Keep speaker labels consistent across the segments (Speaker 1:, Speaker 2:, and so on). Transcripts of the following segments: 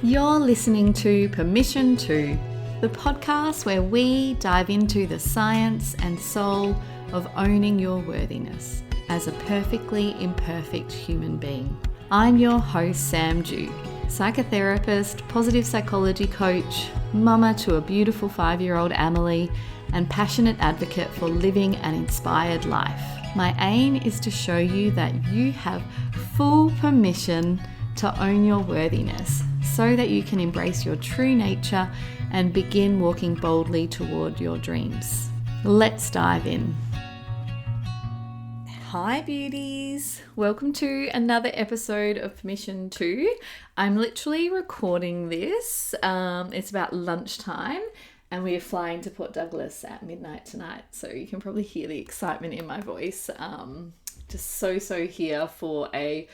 Speaker 1: You're listening to Permission To, the podcast where we dive into the science and soul of owning your worthiness as a perfectly imperfect human being. I'm your host, Sam Dew, psychotherapist, positive psychology coach, mama to a beautiful 5-year-old Amelie, and passionate advocate for living an inspired life. My aim is to show you that you have full permission to own your worthiness so that you can embrace your true nature and begin walking boldly toward your dreams. Let's dive in. Hi beauties, welcome to another episode of Permission To. I'm literally recording this, it's about lunchtime and we are flying to Port Douglas at midnight tonight, so you can probably hear the excitement in my voice. Just so here for a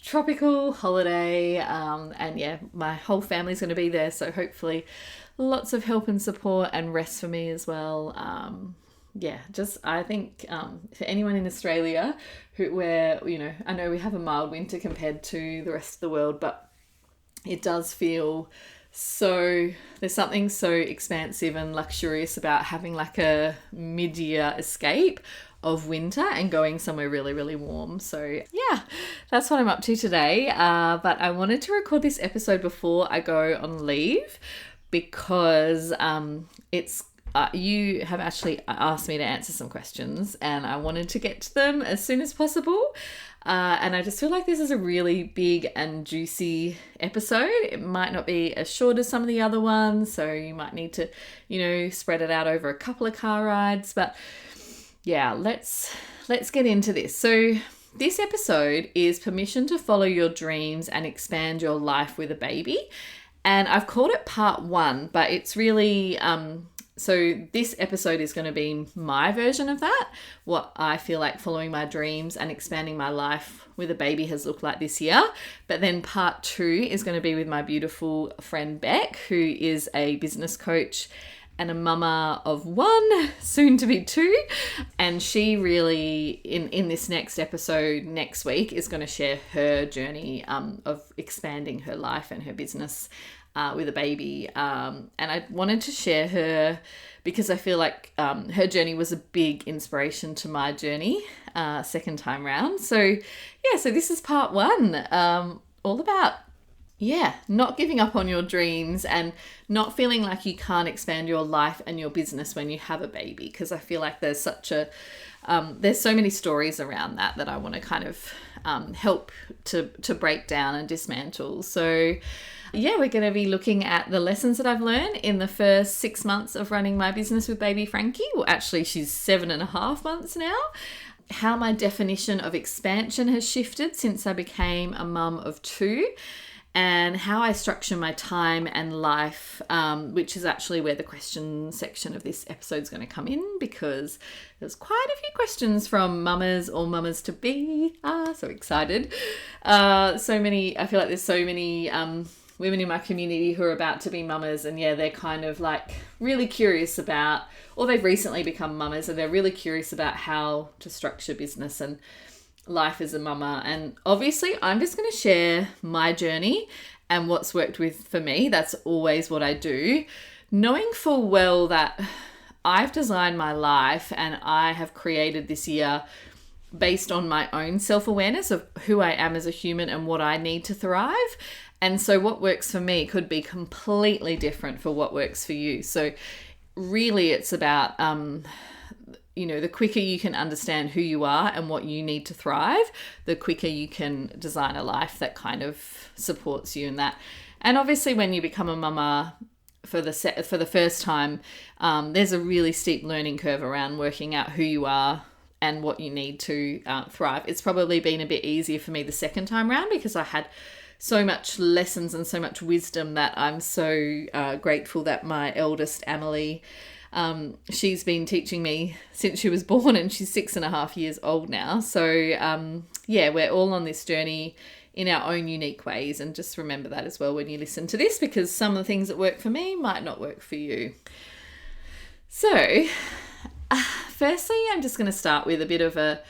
Speaker 1: tropical holiday, and yeah, my whole family's going to be there, so hopefully lots of help and support and rest for me as well. I think for anyone in Australia I know we have a mild winter compared to the rest of the world, but it does feel there's something so expansive and luxurious about having like a mid-year escape of winter and going somewhere really, really warm. So yeah, that's what I'm up to today. But I wanted to record this episode before I go on leave because you have actually asked me to answer some questions and I wanted to get to them as soon as possible. And I just feel like this is a really big and juicy episode. It might not be as short as some of the other ones, so you might need to, spread it out over a couple of car rides. But yeah, let's get into this. So this episode is permission to follow your dreams and expand your life with a baby. And I've called it part 1, but it's really, so this episode is going to be my version of that, what I feel like following my dreams and expanding my life with a baby has looked like this year. But then part 2 is going to be with my beautiful friend Beck, who is a business coach and a mama of 1, soon to be 2. And she really, in this next episode next week, is going to share her journey of expanding her life and her business with a baby. And I wanted to share her because I feel like her journey was a big inspiration to my journey second time round. So yeah, so this is part 1, all about not giving up on your dreams and not feeling like you can't expand your life and your business when you have a baby, because I feel like there's there's so many stories around that I want to kind of help to break down and dismantle. So yeah, we're going to be looking at the lessons that I've learned in the first 6 months of running my business with baby Frankie. Well, actually she's 7.5 months now. How my definition of expansion has shifted since I became a mum of 2. And how I structure my time and life, which is actually where the question section of this episode is going to come in, because there's quite a few questions from mamas or mamas to be. So excited. I feel like there's so many women in my community who are about to be mamas, and they're kind of like really curious about, or they've recently become mamas and they're really curious about how to structure business and life as a mama. And obviously I'm just going to share my journey and what's worked for me. That's always what I do, knowing full well that I've designed my life and I have created this year based on my own self-awareness of who I am as a human and what I need to thrive. And so what works for me could be completely different for what works for you. So really it's about the quicker you can understand who you are and what you need to thrive, the quicker you can design a life that kind of supports you in that. And obviously when you become a mama for the first time, there's a really steep learning curve around working out who you are and what you need to thrive. It's probably been a bit easier for me the second time around because I had so much lessons and so much wisdom that I'm so grateful that my eldest Amelie, she's been teaching me since she was born, and she's 6.5 years old now. So we're all on this journey in our own unique ways, and just remember that as well when you listen to this, because some of the things that work for me might not work for you. So firstly, I'm just going to start with a bit of a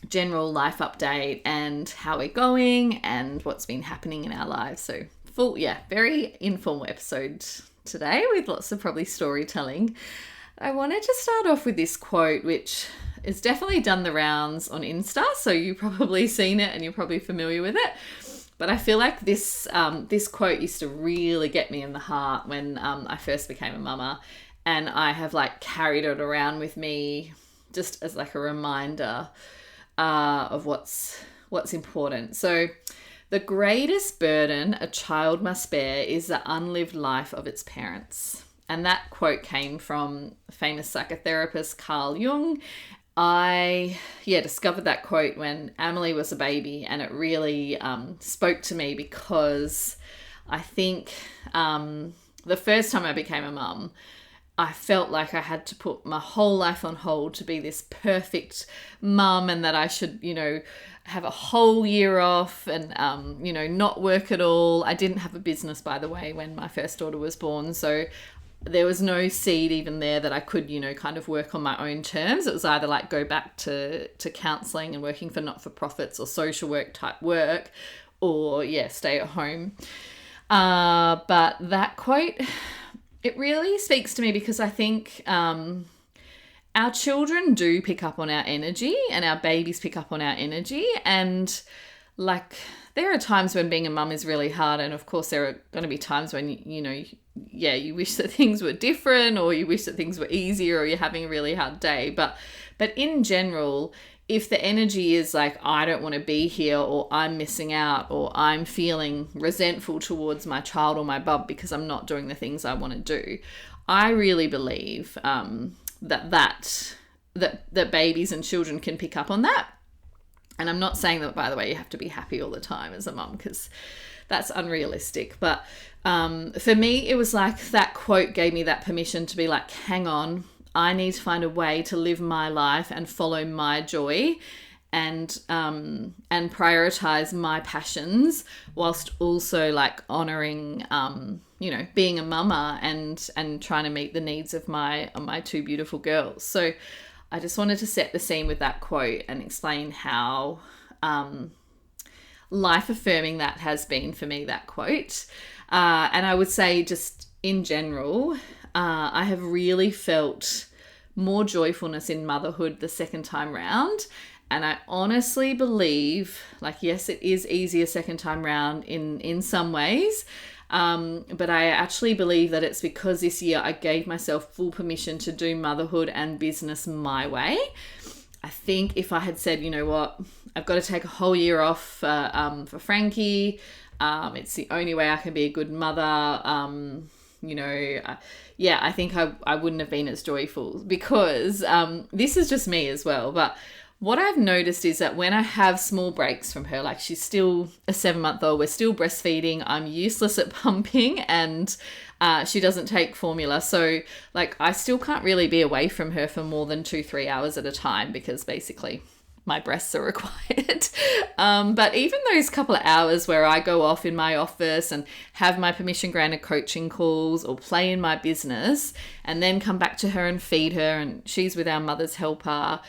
Speaker 1: general life update and how we're going and what's been happening in our lives. So very informal episode today with lots of probably storytelling. I wanted to start off with this quote, which is definitely done the rounds on Insta, so you've probably seen it and you're probably familiar with it. But I feel like this quote used to really get me in the heart when I first became a mama, and I have like carried it around with me just as like a reminder of what's important. So, the greatest burden a child must bear is the unlived life of its parents. And that quote came from famous psychotherapist Carl Jung. I discovered that quote when Amelie was a baby, and it really spoke to me because I think the first time I became a mum, I felt like I had to put my whole life on hold to be this perfect mum, and that I should, have a whole year off and, not work at all. I didn't have a business, by the way, when my first daughter was born. So there was no seed even there that I could, kind of work on my own terms. It was either like go back to counselling and working for not-for-profits or social work type work, or stay at home. But that quote, it really speaks to me because I think our children do pick up on our energy, and our babies pick up on our energy. And like, there are times when being a mum is really hard. And of course, there are going to be times when, you wish that things were different, or you wish that things were easier, or you're having a really hard day. But in general, if the energy is like, I don't want to be here, or I'm missing out, or I'm feeling resentful towards my child or my bub because I'm not doing the things I want to do, I really believe that babies and children can pick up on that. And I'm not saying that, by the way, you have to be happy all the time as a mum, because that's unrealistic. But for me, it was like that quote gave me that permission to be like, hang on, I need to find a way to live my life and follow my joy, and prioritize my passions, whilst also like honoring being a mama and trying to meet the needs of my two beautiful girls. So I just wanted to set the scene with that quote and explain how life affirming that has been for me, that quote. And I would say, just in general, I have really felt more joyfulness in motherhood the second time round. And I honestly believe, like, yes, it is easier second time round in some ways. But I actually believe that it's because this year I gave myself full permission to do motherhood and business my way. I think if I had said, you know what, I've got to take a whole year off for Frankie, it's the only way I can be a good mother, I think I wouldn't have been as joyful, because this is just me as well. But what I've noticed is that when I have small breaks from her, like she's still a 7-month-old, we're still breastfeeding, I'm useless at pumping, and she doesn't take formula. So like I still can't really be away from her for more than 2-3 hours at a time, because basically my breasts are required. But even those couple of hours where I go off in my office and have my permission granted coaching calls, or play in my business, and then come back to her and feed her, and she's with our mother's helper,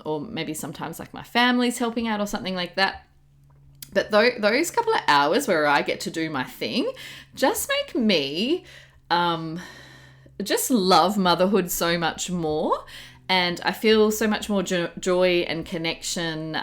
Speaker 1: or maybe sometimes like my family's helping out or something like that. But those couple of hours where I get to do my thing just make me just love motherhood so much more. And I feel so much more joy and connection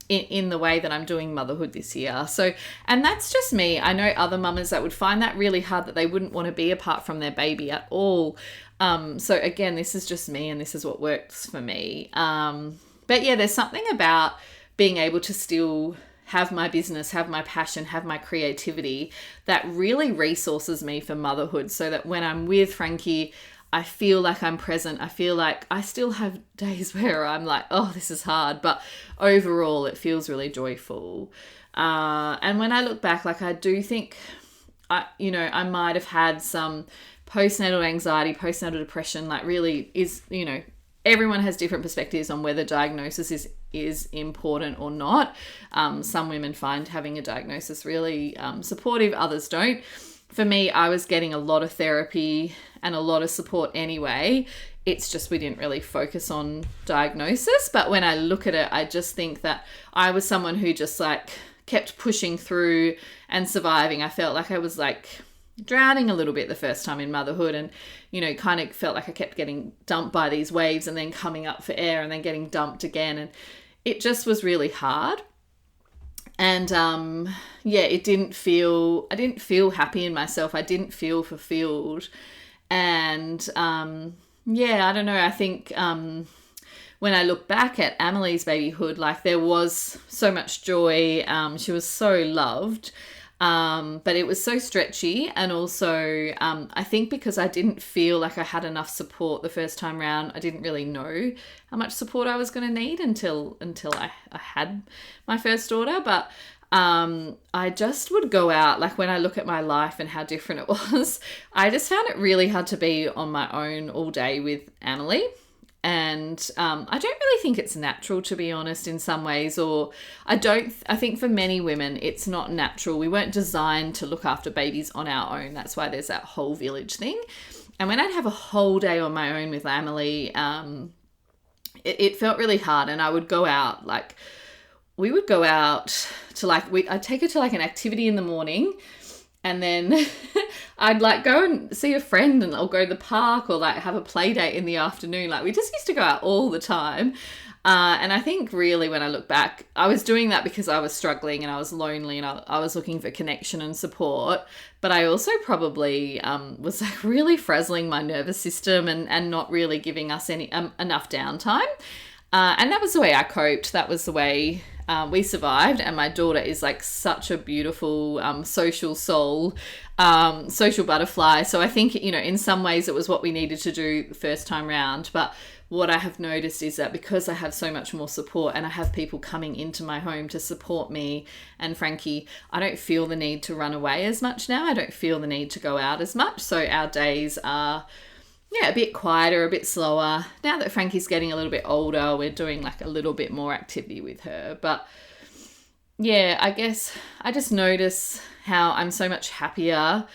Speaker 1: in the way that I'm doing motherhood this year. So, and that's just me. I know other mamas that would find that really hard, that they wouldn't want to be apart from their baby at all. So again, this is just me, and this is what works for me. But yeah, there's something about being able to still have my business, have my passion, have my creativity that really resources me for motherhood, so that when I'm with Frankie, I feel like I'm present. I feel like I still have days where I'm like, oh, this is hard, but overall it feels really joyful. And when I look back, like I do think, I might have had some postnatal anxiety, postnatal depression, like really is, everyone has different perspectives on whether diagnosis is important or not. Some women find having a diagnosis really supportive, others don't. For me, I was getting a lot of therapy and a lot of support anyway. It's just we didn't really focus on diagnosis. But when I look at it, I just think that I was someone who just like kept pushing through and surviving. I felt like I was like drowning a little bit the first time in motherhood, and, you know, kind of felt like I kept getting dumped by these waves and then coming up for air and then getting dumped again. And it just was really hard. And I didn't feel happy in myself. I didn't feel fulfilled. And I don't know. I think when I look back at Amelie's babyhood, like, there was so much joy. She was so loved. But it was so stretchy. And also, I think because I didn't feel like I had enough support the first time round, I didn't really know how much support I was going to need until I had my first daughter. But I just would go out, like, when I look at my life and how different it was, I just found it really hard to be on my own all day with Amelie. And I don't really think it's natural, to be honest, in some ways, or I think for many women, it's not natural. We weren't designed to look after babies on our own. That's why there's that whole village thing. And when I'd have a whole day on my own with Amelie, it felt really hard. And I would go out, like, we would go out to, like, I'd take her to, like, an activity in the morning, and then I'd, like, go and see a friend, and I'll go to the park, or, like, have a play date in the afternoon. Like, we just used to go out all the time. And I think really when I look back, I was doing that because I was struggling and I was lonely and I was looking for connection and support. But I also probably was, like, really frazzling my nervous system and not really giving us any enough downtime. And that was the way I coped. That was the way we survived. And my daughter is, like, such a beautiful social soul, social butterfly. So I think, you know, in some ways it was what we needed to do the first time round. But what I have noticed is that because I have so much more support and I have people coming into my home to support me and Frankie, I don't feel the need to run away as much now. I don't feel the need to go out as much. So our days are, a bit quieter, a bit slower. Now that Frankie's getting a little bit older, we're doing, like, a little bit more activity with her. But yeah, I guess I just notice how I'm so much happier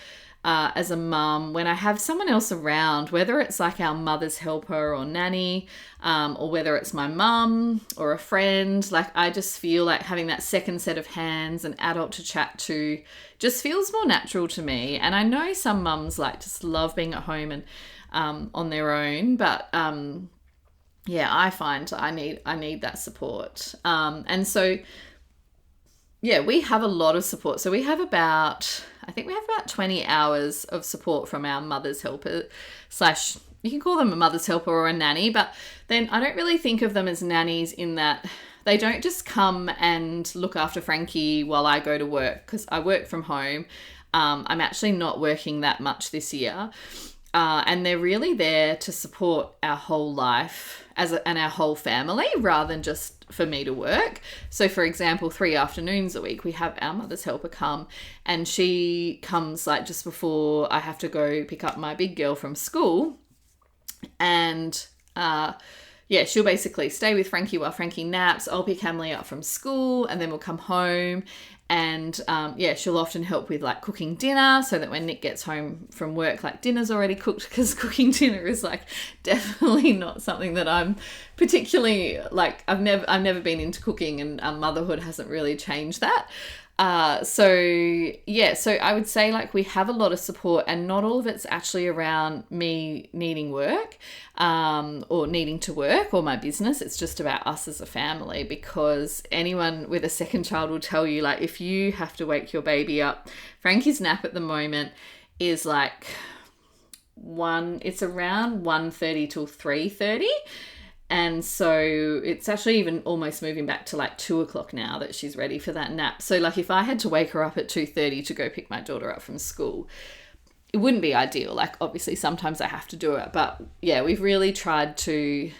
Speaker 1: as a mum when I have someone else around, whether it's, like, our mother's helper or nanny, or whether it's my mum or a friend. Like, I just feel like having that second set of hands, an adult to chat to, just feels more natural to me. And I know some mums, like, just love being at home and on their own, but I find I need that support. And so we have a lot of support. So we have about 20 hours of support from our mother's helper / you can call them a mother's helper or a nanny, but then I don't really think of them as nannies in that they don't just come and look after Frankie while I go to work, because I work from home. I'm actually not working that much this year. And they're really there to support our whole life and our whole family, rather than just for me to work. So, for example, 3 afternoons a week, we have our mother's helper come, and she comes, like, just before I have to go pick up my big girl from school. And she'll basically stay with Frankie while Frankie naps. I'll pick Emily up from school, and then we'll come home. And she'll often help with, like, cooking dinner, so that when Nick gets home from work, like, dinner's already cooked, because cooking dinner is, like, definitely not something that I'm particularly, like, I've never been into cooking, and motherhood hasn't really changed that. So I would say, like, we have a lot of support, and not all of it's actually around me needing work, or needing to work, or my business. It's just about us as a family, because anyone with a second child will tell you, like, if you have to wake your baby up, Frankie's nap at the moment is, like, it's around 1:30 till 3:30. And so it's actually even almost moving back to, like, 2:00 now that she's ready for that nap. So, like, if I had to wake her up at 2:30 to go pick my daughter up from school, it wouldn't be ideal. Like, obviously sometimes I have to do it, but we've really tried to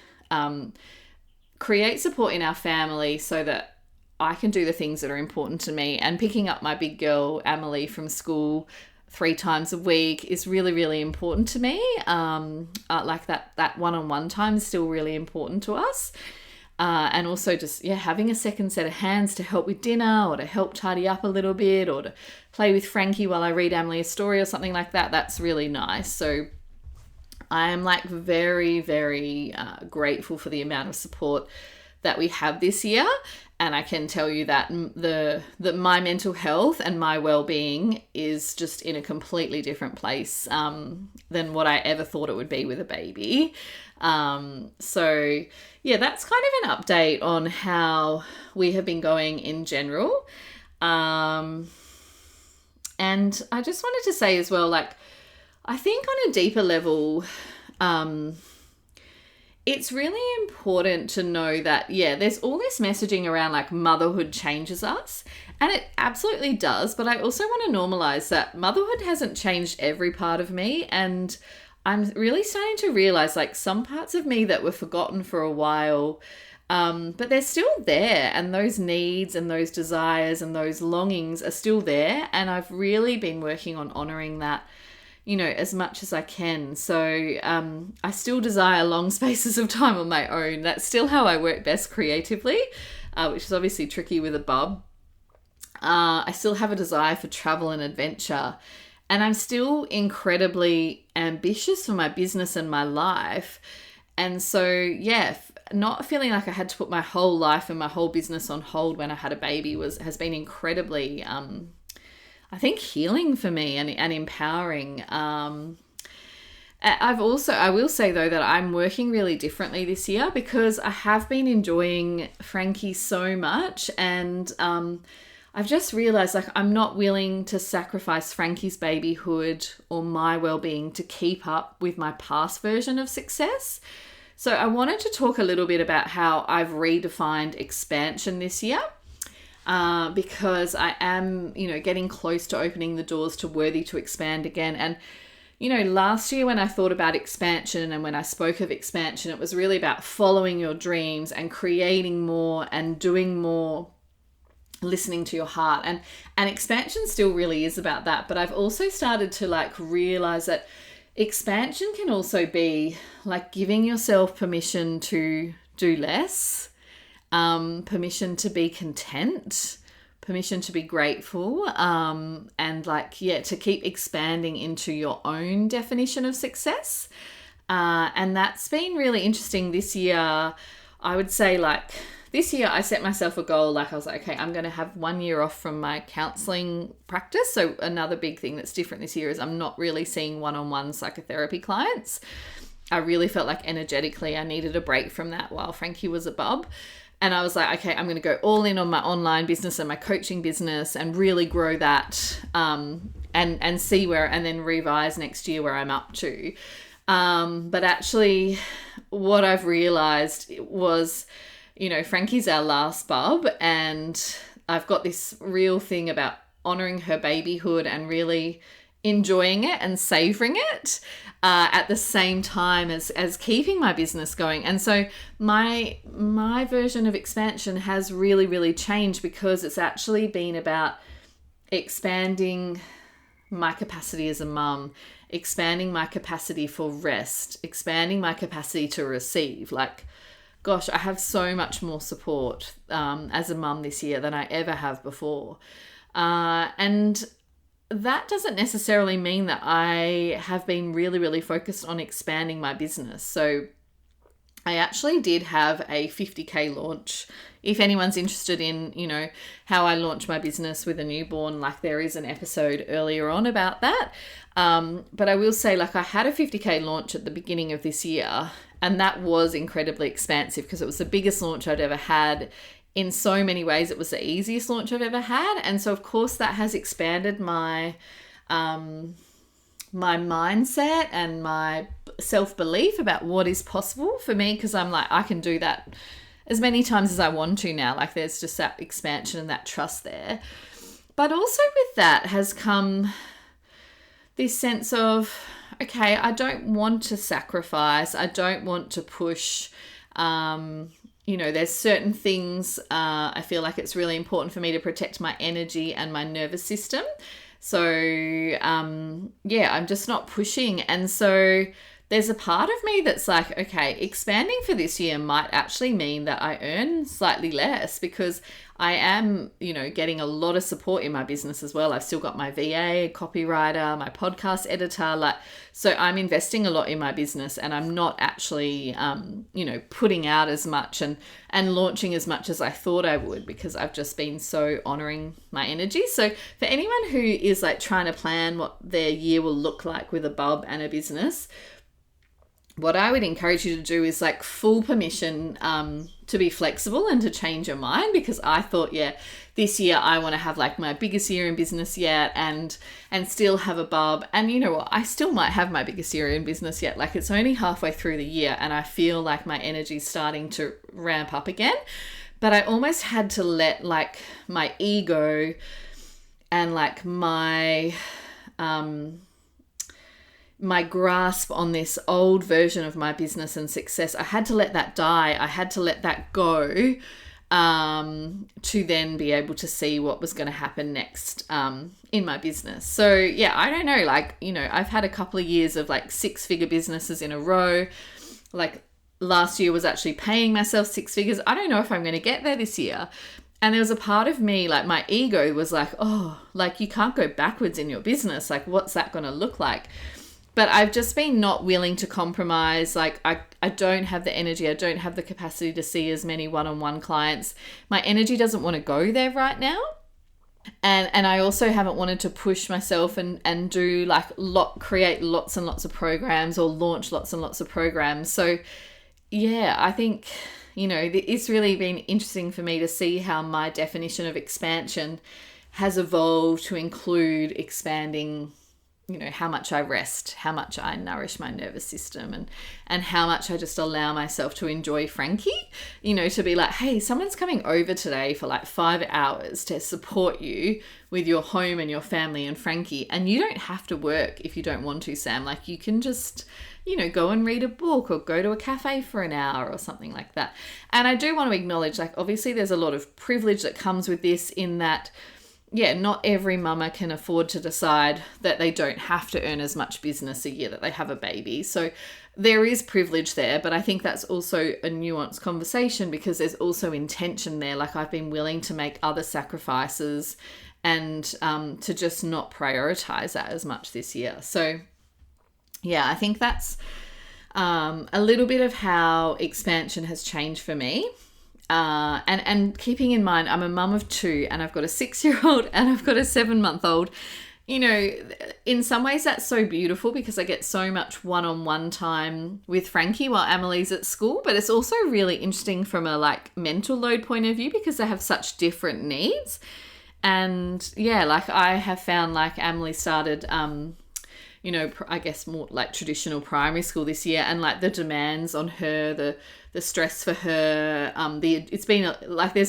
Speaker 1: create support in our family so that I can do the things that are important to me. And picking up my big girl, Amelie, from school 3 times a week is really, really important to me. Like that one-on-one time is still really important to us. And also just, having a second set of hands to help with dinner, or to help tidy up a little bit, or to play with Frankie while I read Emily a story or something like that. That's really nice. So I'm, like, very, very grateful for the amount of support that we have this year. And I can tell you that my mental health and my well-being is just in a completely different place than what I ever thought it would be with a baby. So yeah, that's kind of an update on how we have been going in general. And I just wanted to say as well, like, I think on a deeper level, it's really important to know that, yeah, there's all this messaging around like motherhood changes us, and it absolutely does. But I also want to normalize that motherhood hasn't changed every part of me. And I'm really starting to realize like some parts of me that were forgotten for a while, but they're still there. And those needs and those desires and those longings are still there. And I've really been working on honoring that, you know, as much as I can. So I still desire long spaces of time on my own. That's still how I work best creatively, which is obviously tricky with a bub. I still have a desire for travel and adventure. And I'm still incredibly ambitious for my business and my life. And so, yeah, not feeling like I had to put my whole life and my whole business on hold when I had a baby has been incredibly I think healing for me and empowering. I will say though that I'm working really differently this year because I have been enjoying Frankie so much, and I've just realized like I'm not willing to sacrifice Frankie's babyhood or my well-being to keep up with my past version of success. So I wanted to talk a little bit about how I've redefined expansion this year. Because I am, you know, getting close to opening the doors to worthy to expand again. And, you know, last year when I thought about expansion and when I spoke of expansion, it was really about following your dreams and creating more and doing more, listening to your heart. And expansion still really is about that. But I've also started to like realize that expansion can also be like giving yourself permission to do less. Permission to be content, permission to be grateful, and like, yeah, to keep expanding into your own definition of success. And that's been really interesting this year. I would say like this year I set myself a goal, like I was like, okay, I'm going to have 1 year off from my counseling practice. So another big thing that's different this year is I'm not really seeing one-on-one psychotherapy clients. I really felt like energetically I needed a break from that while Frankie was a bub. And I was like, okay, I'm going to go all in on my online business and my coaching business and really grow that and see where, and then revise next year where I'm up to. But actually what I've realized was, you know, Frankie's our last bub, and I've got this real thing about honoring her babyhood and really enjoying it and savoring it at the same time as keeping my business going. And so my version of expansion has really, really changed because it's actually been about expanding my capacity as a mum, expanding my capacity for rest, expanding my capacity to receive. Like, gosh, I have so much more support as a mum this year than I ever have before. And that doesn't necessarily mean that I have been really, really focused on expanding my business. So I actually did have a 50K launch. If anyone's interested in, you know, how I launched my business with a newborn, like there is an episode earlier on about that. But I will say, like, I had a 50K launch at the beginning of this year, and that was incredibly expansive because it was the biggest launch I'd ever had. In so many ways, it was the easiest launch I've ever had. And so, of course, that has expanded my my mindset and my self-belief about what is possible for me, because I'm like, I can do that as many times as I want to now. Like, there's just that expansion and that trust there. But also with that has come this sense of, okay, I don't want to sacrifice. I don't want to push. You know, there's certain things I feel like it's really important for me to protect my energy and my nervous system. So, yeah, I'm just not pushing. And so there's a part of me that's like, okay, expanding for this year might actually mean that I earn slightly less, because I am, getting a lot of support in my business as well. I've still got my VA, copywriter, my podcast editor, so I'm investing a lot in my business, and I'm not actually, putting out as much and launching as much as I thought I would, because I've just been so honoring my energy. So for anyone who is like trying to plan what their year will look like with a bub and a business, what I would encourage you to do is like full permission to be flexible and to change your mind, because I thought, this year I want to have like my biggest year in business yet and still have a bub. And you know what? I still might have my biggest year in business yet. Like, it's only halfway through the year and I feel like my energy is starting to ramp up again. But I almost had to let like my ego and like my grasp on this old version of my business and success, I had to let that die. I had to let that go to then be able to see what was going to happen next in my business. So I don't know, I've had a couple of years of like 6-figure businesses in a row. Like last year was actually paying myself 6 figures. I don't know if I'm going to get there this year. And there was a part of me, like my ego was like, oh, like you can't go backwards in your business. Like, what's that going to look like? But I've just been not willing to compromise. Like I don't have the energy. I don't have the capacity to see as many one-on-one clients. My energy doesn't want to go there right now. And I also haven't wanted to push myself and do create lots and lots of programs or launch lots and lots of programs. So I think, it's really been interesting for me to see how my definition of expansion has evolved to include expanding how much I rest, how much I nourish my nervous system, and how much I just allow myself to enjoy Frankie, to be like, hey, someone's coming over today for like 5 hours to support you with your home and your family and Frankie. And you don't have to work if you don't want to, Sam. Like, you can just, go and read a book or go to a cafe for an hour or something like that. And I do want to acknowledge, like, obviously there's a lot of privilege that comes with this, in that not every mama can afford to decide that they don't have to earn as much business a year that they have a baby. So there is privilege there, but I think that's also a nuanced conversation, because there's also intention there. Like, I've been willing to make other sacrifices and to just not prioritize that as much this year. So I think that's a little bit of how expansion has changed for me. And keeping in mind, I'm a mum of 2 and I've got a 6-year-old and I've got a 7-month-old. In some ways that's so beautiful, because I get so much one-on-one time with Frankie while Emily's at school. But it's also really interesting from a mental load point of view, because they have such different needs. And I have found Emily started, I guess more like traditional primary school this year, and the demands on her, the stress for her, there's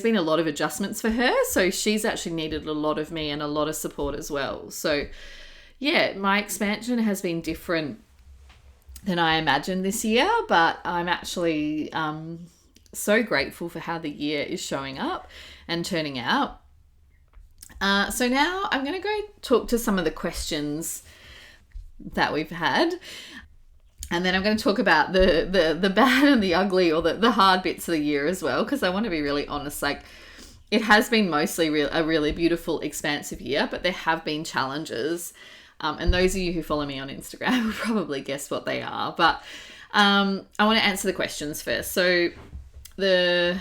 Speaker 1: been a lot of adjustments for her. So she's actually needed a lot of me and a lot of support as well. So my expansion has been different than I imagined this year, but I'm actually so grateful for how the year is showing up and turning out. So now I'm going to go talk to some of the questions that we've had. And then I'm going to talk about the bad and the ugly, or the hard bits of the year as well, because I want to be really honest. It has been mostly a really beautiful, expansive year, but there have been challenges. And those of you who follow me on Instagram will probably guess what they are. But I want to answer the questions first. So the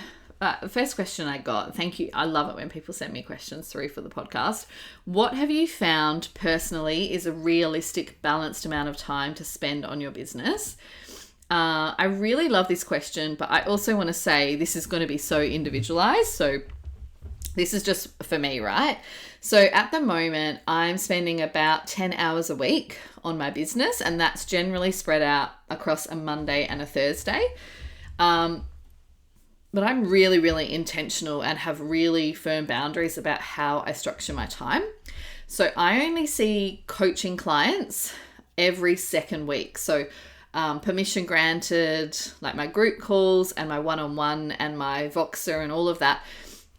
Speaker 1: first question I got, thank you. I love it when people send me questions through for the podcast. What have you found personally is a realistic, balanced amount of time to spend on your business? I really love this question, but I also want to say this is going to be so individualized. So this is just for me, right? So at the moment, I'm spending about 10 hours a week on my business, and that's generally spread out across a Monday and a Thursday. But I'm really, really intentional and have really firm boundaries about how I structure my time. So I only see coaching clients every second week. So permission granted, like my group calls and my one-on-one and my Voxer and all of that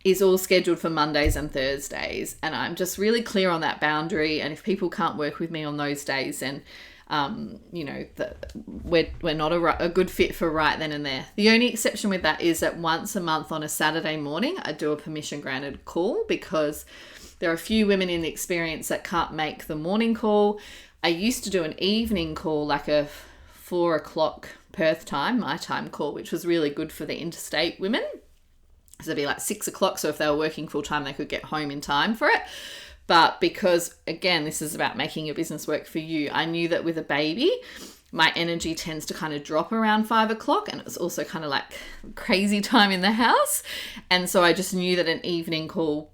Speaker 1: is all scheduled for Mondays and Thursdays. And I'm just really clear on that boundary. And if people can't work with me on those days, then we're not a good fit for right then and there. The only exception with that is that once a month on a Saturday morning, I do a permission granted call, because there are a few women in the experience that can't make the morning call. I used to do an evening call, like a 4 o'clock Perth time, my time call, which was really good for the interstate women. So it'd be like 6 o'clock. So if they were working full time, they could get home in time for it. But because, again, this is about making your business work for you, I knew that with a baby, my energy tends to kind of drop around 5 o'clock, and it's also kind of like crazy time in the house. And so I just knew that an evening call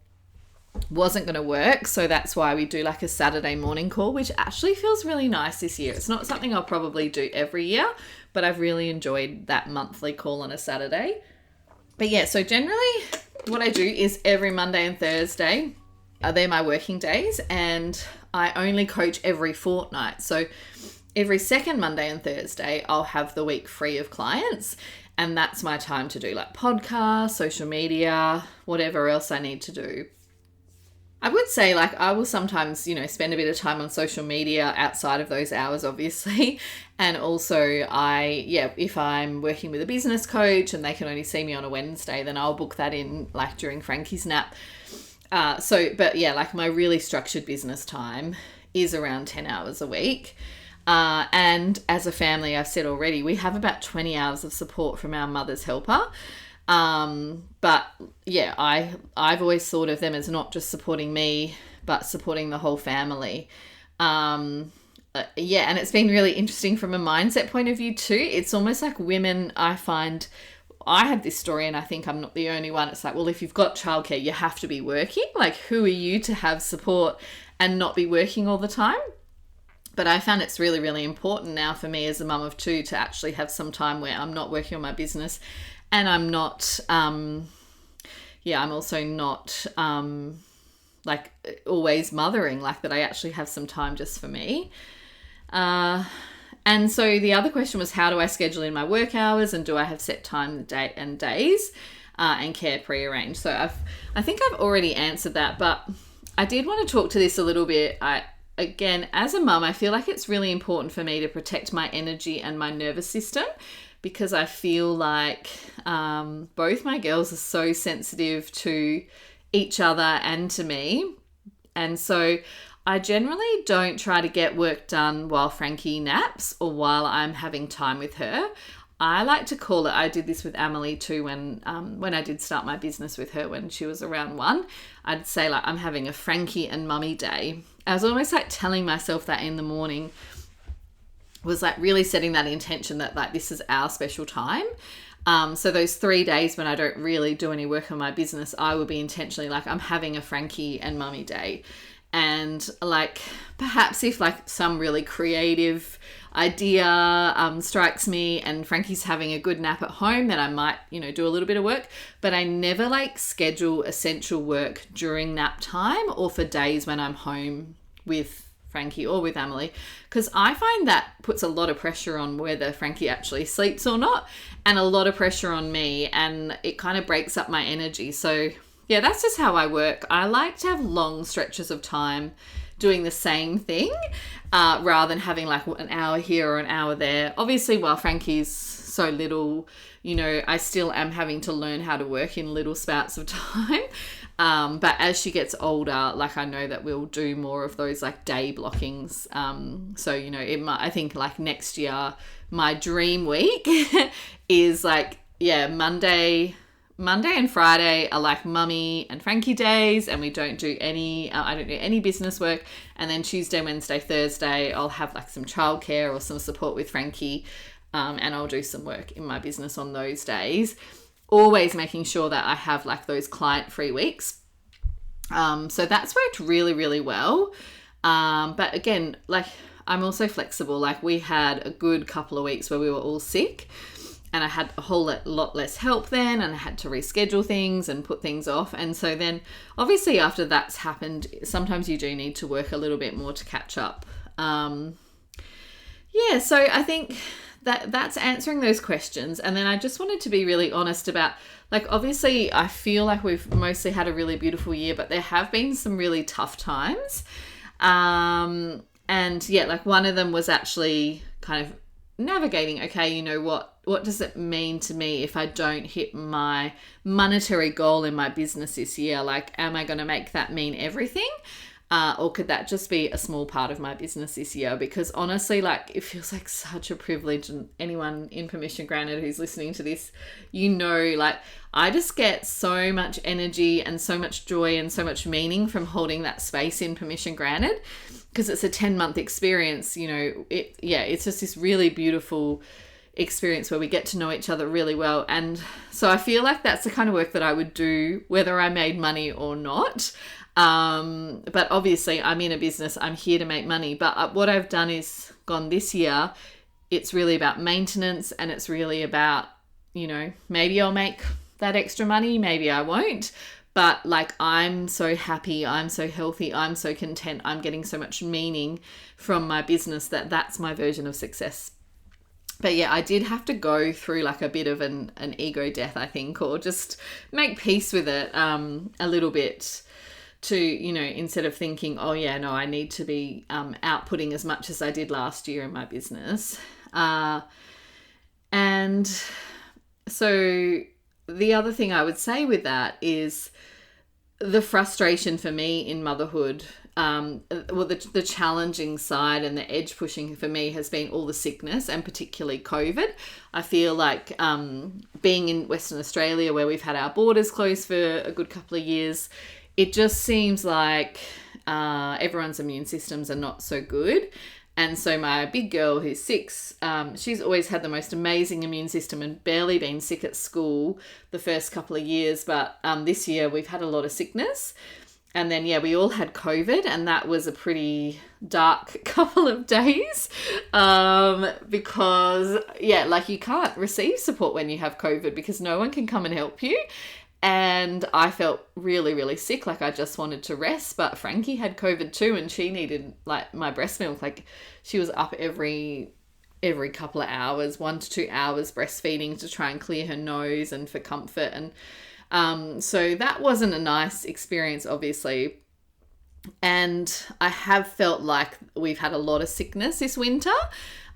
Speaker 1: wasn't going to work. So that's why we do like a Saturday morning call, which actually feels really nice this year. It's not something I'll probably do every year, but I've really enjoyed that monthly call on a Saturday. But yeah, so generally what I do is every Monday and Thursday, they're my working days, and I only coach every fortnight. So every second Monday and Thursday, I'll have the week free of clients, and that's my time to do like podcasts, social media, whatever else I need to do. I would say like I will sometimes, spend a bit of time on social media outside of those hours, obviously. And also if I'm working with a business coach and they can only see me on a Wednesday, then I'll book that in like during Frankie's nap. Like my really structured business time is around 10 hours a week. And as a family, I've said already, we have about 20 hours of support from our mother's helper. But yeah, I've always thought of them as not just supporting me, but supporting the whole family. And it's been really interesting from a mindset point of view too. It's almost like women, I find, I had this story, and I think I'm not the only one. It's like, well, if you've got childcare, you have to be working. Like, who are you to have support and not be working all the time? But I found it's really, really important now for me as a mum of two to actually have some time where I'm not working on my business, and I'm not, I'm also not like always mothering, like that I actually have some time just for me. And so the other question was, how do I schedule in my work hours, and do I have set time and days and care prearranged? So I think I've already answered that, but I did want to talk to this a little bit. Again, as a mum, I feel like it's really important for me to protect my energy and my nervous system, because I feel like both my girls are so sensitive to each other and to me. And so I generally don't try to get work done while Frankie naps or while I'm having time with her. I like to call it, I did this with Emily too when I did start my business with her when she was around 1. I'd say like, I'm having a Frankie and mummy day. I was almost like telling myself that in the morning, was like really setting that intention that like this is our special time. So those 3 days when I don't really do any work on my business, I will be intentionally like, I'm having a Frankie and mummy day. And like, perhaps if like some really creative idea strikes me and Frankie's having a good nap at home, then I might, do a little bit of work. But I never like schedule essential work during nap time or for days when I'm home with Frankie or with Emily, because I find that puts a lot of pressure on whether Frankie actually sleeps or not, and a lot of pressure on me, and it kind of breaks up my energy. So yeah, that's just how I work. I like to have long stretches of time doing the same thing rather than having like an hour here or an hour there. Obviously, while Frankie's so little, I still am having to learn how to work in little spouts of time. But as she gets older, like I know that we'll do more of those like day blockings. So, I think like next year, my dream week is like, Monday and Friday are like mummy and Frankie days, and we don't do any, I don't do any business work. And then Tuesday, Wednesday, Thursday, I'll have like some childcare or some support with Frankie. And I'll do some work in my business on those days. Always making sure that I have like those client-free weeks. So that's worked really, really well. But again, like I'm also flexible. Like we had a good couple of weeks where we were all sick, and I had a whole lot less help then, and I had to reschedule things and put things off. And so then obviously after that's happened, sometimes you do need to work a little bit more to catch up. So I think that's answering those questions. And then I just wanted to be really honest about, like, obviously I feel like we've mostly had a really beautiful year, but there have been some really tough times. And And yeah, like one of them was actually kind of navigating, okay, you know, what does it mean to me if I don't hit my monetary goal in my business this year? Like, am I going to make that mean everything? Or could that just be a small part of my business this year? Because honestly, like, it feels like such a privilege, and anyone in Permission Granted who's listening to this, you know, like, I just get so much energy and so much joy and so much meaning from holding that space in Permission Granted, because it's a 10-month experience, you know. It's just this really beautiful experience where we get to know each other really well. And so I feel like that's the kind of work that I would do whether I made money or not. But obviously I'm in a business, I'm here to make money. But what I've done is gone this year, it's really about maintenance, and it's really about, you know, maybe I'll make that extra money, maybe I won't. But like, I'm so happy, I'm so healthy, I'm so content, I'm getting so much meaning from my business that's my version of success. But yeah, I did have to go through like a bit of an ego death, I think, or just make peace with it a little bit, to, you know, instead of thinking, oh yeah, no, I need to be outputting as much as I did last year in my business. And so the other thing I would say with that is the frustration for me in motherhood, the challenging side and the edge pushing for me has been all the sickness, and particularly COVID. I feel like being in Western Australia, where we've had our borders closed for a good couple of years, it just seems like everyone's immune systems are not so good. And so my big girl, who's 6, she's always had the most amazing immune system and barely been sick at school the first couple of years. But this year we've had a lot of sickness. And then, yeah, we all had COVID, and that was a pretty dark couple of days because, yeah, like, you can't receive support when you have COVID because no one can come and help you. And I felt really, really sick. Like, I just wanted to rest. But Frankie had COVID too, and she needed like my breast milk. Like, she was up every couple of hours, 1 to 2 hours breastfeeding to try and clear her nose and for comfort. And so that wasn't a nice experience, obviously. And I have felt like we've had a lot of sickness this winter.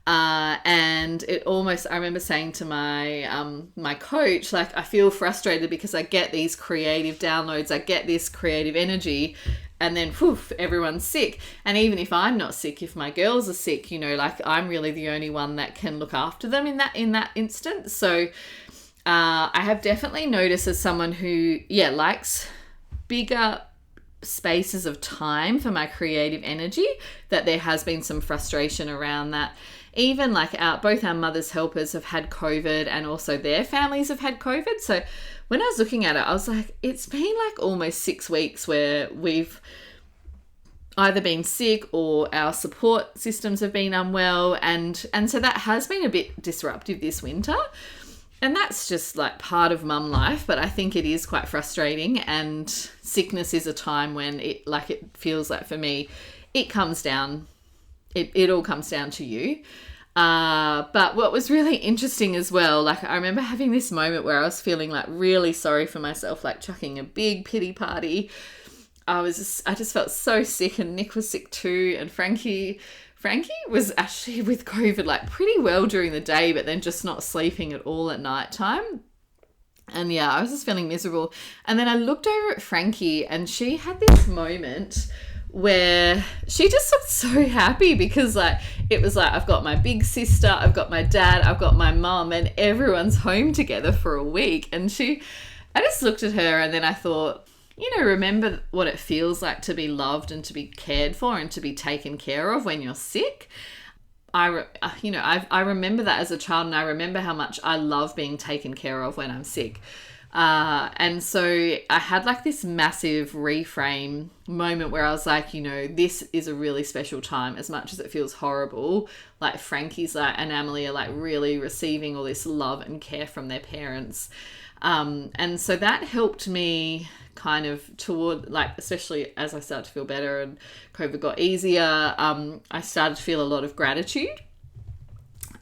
Speaker 1: And it almost, I remember saying to my coach, like, I feel frustrated because I get these creative downloads, I get this creative energy, and then poof, everyone's sick. And even if I'm not sick, if my girls are sick, you know, like, I'm really the only one that can look after them in that instance. So I have definitely noticed, as someone who, yeah, likes bigger spaces of time for my creative energy, that there has been some frustration around that. Even like both our mothers' helpers have had COVID, and also their families have had COVID. So when I was looking at it, I was like, it's been like almost 6 weeks where we've either been sick or our support systems have been unwell. And so that has been a bit disruptive this winter. And that's just like part of mum life, but I think it is quite frustrating. And sickness is a time when it feels like, for me, it comes down. It all comes down to you. But what was really interesting as well, like, I remember having this moment where I was feeling like really sorry for myself, like chucking a big pity party. I just felt so sick, and Nick was sick too. And Frankie was actually with COVID like pretty well during the day, but then just not sleeping at all at night time. And yeah, I was just feeling miserable. And then I looked over at Frankie, and she had this moment where she just looked so happy, because like, it was like, I've got my big sister, I've got my dad, I've got my mum, and everyone's home together for a week. And I just looked at her, and then I thought, you know, remember what it feels like to be loved and to be cared for and to be taken care of when you're sick. I remember that as a child, and I remember how much I love being taken care of when I'm sick. And so I had like this massive reframe moment where I was like, you know, this is a really special time. As much as it feels horrible, like, Frankie's and Emily are like really receiving all this love and care from their parents. And so that helped me kind of toward, like, especially as I started to feel better and COVID got easier, I started to feel a lot of gratitude.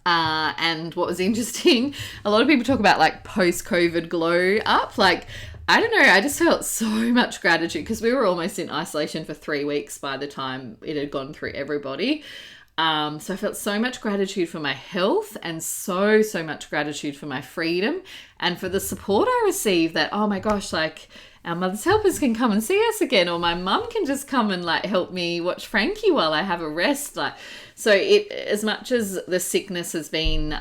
Speaker 1: And what was interesting, a lot of people talk about like post-COVID glow up. Like, I don't know, I just felt so much gratitude because we were almost in isolation for 3 weeks by the time it had gone through everybody. So I felt so much gratitude for my health and so much gratitude for my freedom and for the support I received that, oh my gosh, like our Mother's Helpers can come and see us again, or my mum can just come and like help me watch Frankie while I have a rest. Like, so it, as much as the sickness has been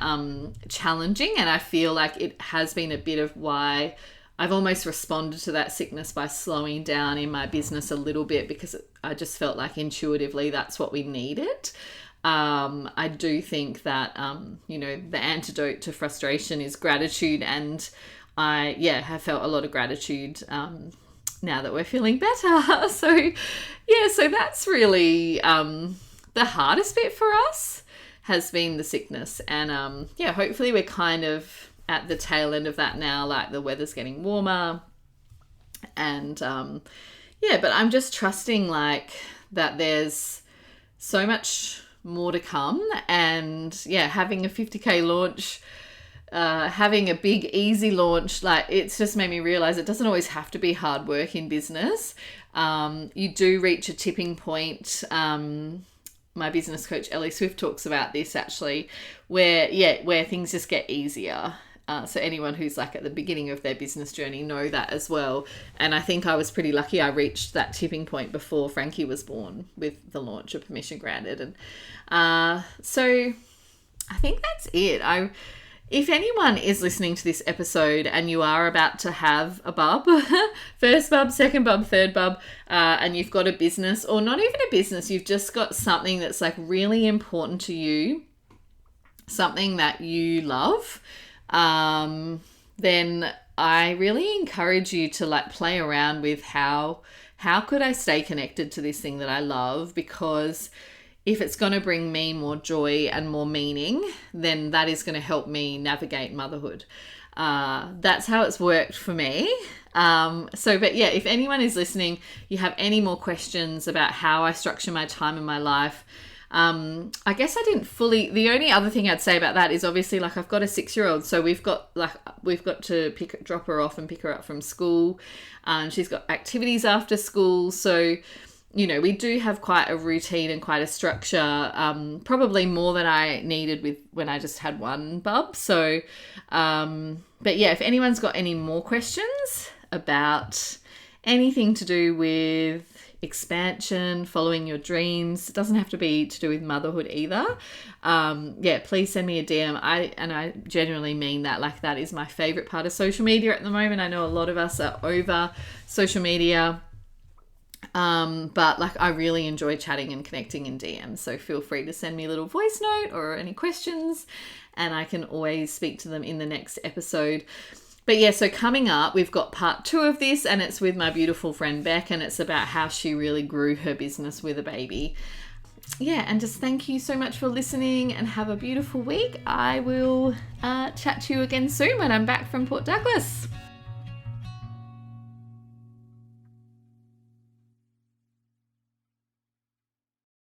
Speaker 1: challenging, and I feel like it has been a bit of why I've almost responded to that sickness by slowing down in my business a little bit, because I just felt like intuitively that's what we needed. I do think that, the antidote to frustration is gratitude, and I have felt a lot of gratitude now that we're feeling better. So that's really the hardest bit for us has been the sickness, and hopefully we're kind of at the tail end of that now. Like, the weather's getting warmer, and but I'm just trusting like that there's so much more to come, and having a 50k launch, having a big easy launch, like, it's just made me realize it doesn't always have to be hard work in business. You do reach a tipping point. My business coach Ellie Swift talks about this actually, where things just get easier. So anyone who's like at the beginning of their business journey know that as well. And I think I was pretty lucky. I reached that tipping point before Frankie was born with the launch of Permission Granted. And so I think that's it. If anyone is listening to this episode and you are about to have a bub, first bub, second bub, third bub, and you've got a business, or not even a business, you've just got something that's like really important to you, something that you love, then I really encourage you to like play around with how could I stay connected to this thing that I love, because if it's going to bring me more joy and more meaning, then that is going to help me navigate motherhood. That's how it's worked for me. If anyone is listening, you have any more questions about how I structure my time in my life, I guess I didn't fully, the only other thing I'd say about that is obviously like I've got a 6-year-old, so we've got to drop her off and pick her up from school. She's got activities after school. So, we do have quite a routine and quite a structure, probably more than I needed with when I just had one bub. So, if anyone's got any more questions about anything to do with expansion, following your dreams, it doesn't have to be to do with motherhood either. Please send me a DM. I genuinely mean that. Like, that is my favorite part of social media at the moment. I know a lot of us are over social media. But like, I really enjoy chatting and connecting in DMs. So feel free to send me a little voice note or any questions, and I can always speak to them in the next episode. But so coming up, we've got part 2 of this, and it's with my beautiful friend Beck, and it's about how she really grew her business with a baby. And just thank you so much for listening, and have a beautiful week. I will chat to you again soon when I'm back from Port Douglas.